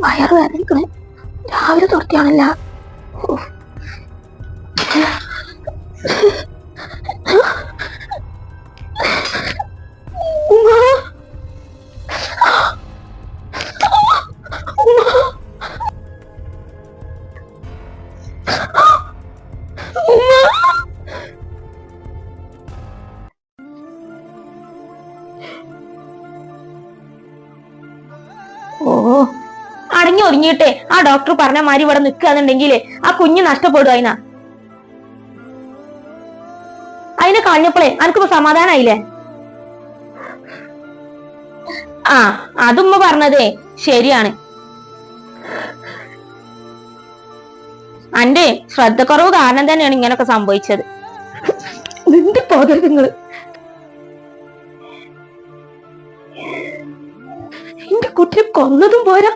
വയറ് വേദനിക്കണേ. രാവിലെ തുറത്തിയാണല്ല. ഓ, അടങ്ങി ഒതുങ്ങിയിട്ടെ ആ ഡോക്ടർ പറഞ്ഞ മാതിരി ഇവിടെ നിൽക്കുകയെന്നുണ്ടെങ്കിലേ ആ കുഞ്ഞ് നഷ്ടപ്പെടും. അതിനെ കളഞ്ഞപ്പോഴേ എനിക്കിപ്പോ സമാധാനായില്ലേ? ആ, അതുമ്മ പറഞ്ഞതേ ശരിയാണ്. അന്റെ ശ്രദ്ധക്കുറവ് കാരണം തന്നെയാണ് ഇങ്ങനൊക്കെ സംഭവിച്ചത്. നിന്റെ പോകരുത് നിങ്ങള്. എന്റെ കുട്ടിയെ കൊന്നതും പോരാ,